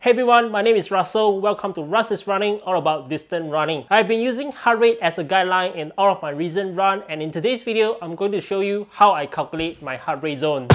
Hey everyone, my name is Russell. Welcome to Russ is Running, all about distance running. I've been using heart rate as a guideline in all of my recent run, and in today's video, I'm going to show you how I calculate my heart rate zone.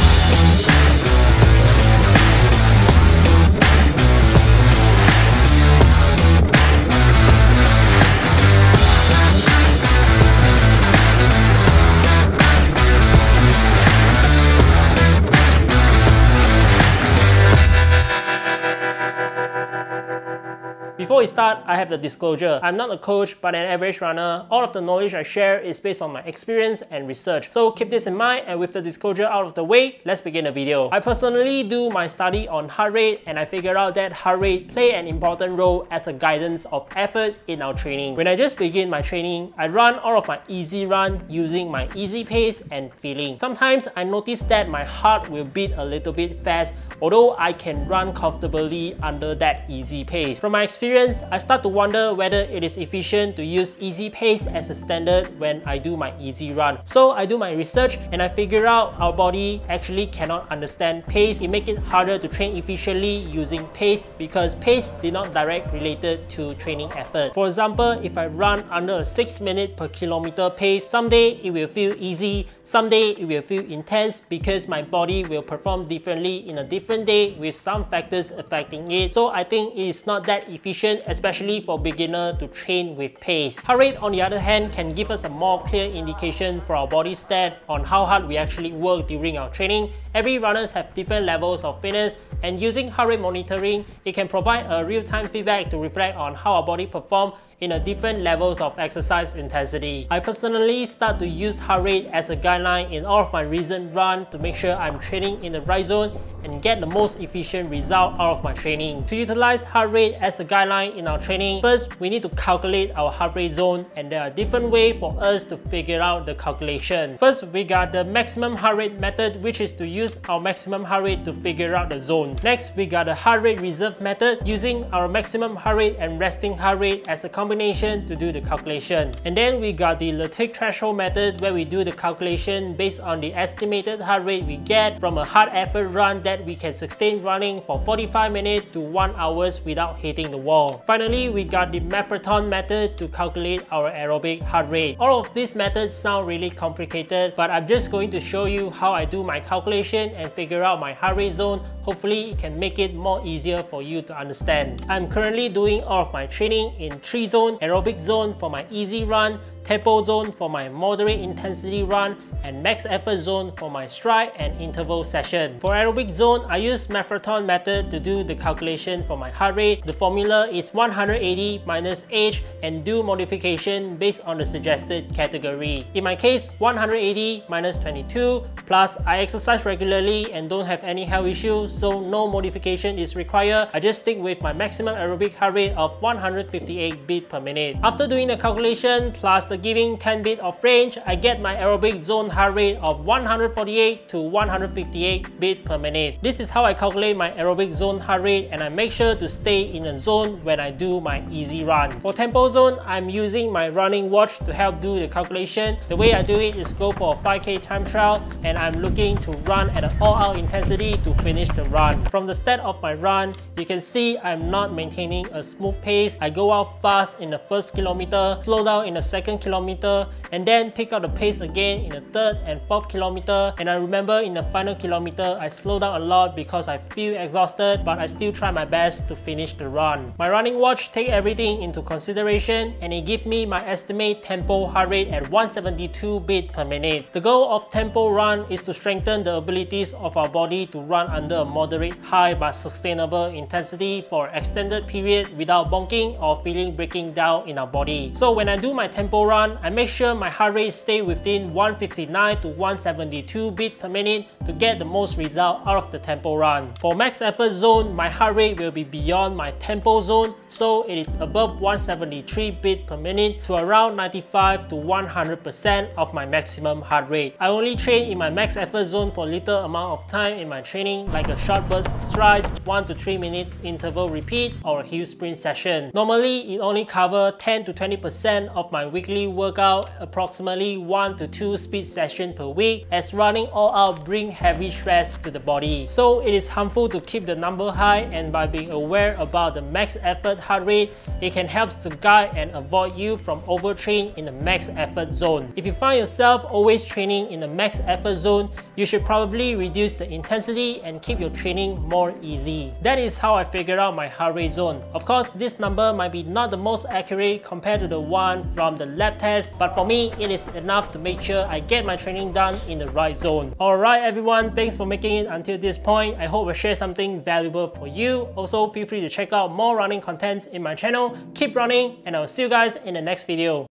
Before we start, I have the disclosure. I'm not a coach, but an average runner. All of the knowledge I share is based on my experience and research. So keep this in mind, and with the disclosure out of the way, let's begin the video. I personally do my study on heart rate, and I figured out that heart rate play an important role as a guidance of effort in our training. When I just begin my training, I run all of my easy run using my easy pace and feeling. Sometimes I notice that my heart will beat a little bit fast, although I can run comfortably under that easy pace. From my experience, I start to wonder whether it is efficient to use easy pace as a standard when I do my easy run. So I do my research and I figure out our body actually cannot understand pace. It makes it harder to train efficiently using pace because pace is not direct related to training effort. For example, if I run under a 6 minutes per kilometer pace, someday it will feel easy, someday it will feel intense because my body will perform differently in a different day with some factors affecting it. So I think it is not that efficient, especially for beginner to train with pace. Heart rate, on the other hand, can give us a more clear indication for our body stat on how hard we actually work during our training. Every runners have different levels of fitness, and using heart rate monitoring, it can provide a real-time feedback to reflect on how our body perform in a different levels of exercise intensity. I personally start to use heart rate as a guideline in all of my recent run to make sure I'm training in the right zone and get the most efficient result out of my training. To utilize heart rate as a guideline in our training, first we need to calculate our heart rate zone, and there are different ways for us to figure out the calculation. First, we got the maximum heart rate method, which is to use our maximum heart rate to figure out the zone. Next, we got the heart rate reserve method, using our maximum heart rate and resting heart rate as a combination to do the calculation. And then we got the lactic threshold method, where we do the calculation based on the estimated heart rate we get from a hard effort run that we can sustain running for 45 minutes to 1 hour without hitting the wall. Finally, we got the marathon method to calculate our aerobic heart rate. All of these methods sound really complicated, but I'm just going to show you how I do my calculation and figure out my heart rate zone. Hopefully it can make it more easier for you to understand. I'm currently doing all of my training in 3 zones: aerobic zone for my easy run, tempo zone for my moderate intensity run, and max effort zone for my stride and interval session. For aerobic zone, I use marathon method to do the calculation for my heart rate. The formula is 180 minus age and do modification based on the suggested category. In my case, 180 minus 22, plus I exercise regularly and don't have any health issues, so no modification is required. I just stick with my maximum aerobic heart rate of 158 beats per minute. After doing the calculation plus the giving 10 beats of range, I get my aerobic zone heart rate of 148 to 158 beats per minute. This is how I calculate my aerobic zone heart rate, and I make sure to stay in a zone when I do my easy run. For tempo zone, I'm using my running watch to help do the calculation. The way I do it is go for a 5K time trial, and I'm looking to run at an all-out intensity to finish the run. From the start of my run, you can see I'm not maintaining a smooth pace. I go out fast in the first kilometer, slow down in the second kilometer, and then pick up the pace again in the third and fourth kilometer. And I remember in the final kilometer, I slow down a lot because I feel exhausted, but I still try my best to finish the run. My running watch take everything into consideration, and it gives me my estimate tempo heart rate at 172 beats per minute. The goal of tempo run is to strengthen the abilities of our body to run under a moderate, high but sustainable intensity for an extended period without bonking or feeling breaking down in our body. So when I do my tempo run, I make sure my heart rate stay within 159 to 172 beats per minute to get the most result out of the tempo run. For max effort zone, my heart rate will be beyond my tempo zone, so it is above 173 beats per minute to around 95 to 100% of my maximum heart rate. I only train in my max effort zone for little amount of time in my training, like a short burst of strides, 1 to 3 minutes interval repeat, or a hill sprint session. Normally, it only cover 10 to 20% of my weekly workout, approximately 1 to 2 speed sessions per week, as running all out brings heavy stress to the body. So it is harmful to keep the number high, and by being aware about the max effort heart rate, it can help to guide and avoid you from overtraining in the max effort zone. If you find yourself always training in the max effort zone, you should probably reduce the intensity and keep your training more easy. That is how I figured out my heart rate zone. Of course, this number might be not the most accurate compared to the one from the lab test, but for me, it is enough to make sure I get my training done in the right zone. Alright everyone, thanks for making it until this point. I hope I shared something valuable for you. Also, feel free to check out more running contents in my channel. Keep running, and I will see you guys in the next video.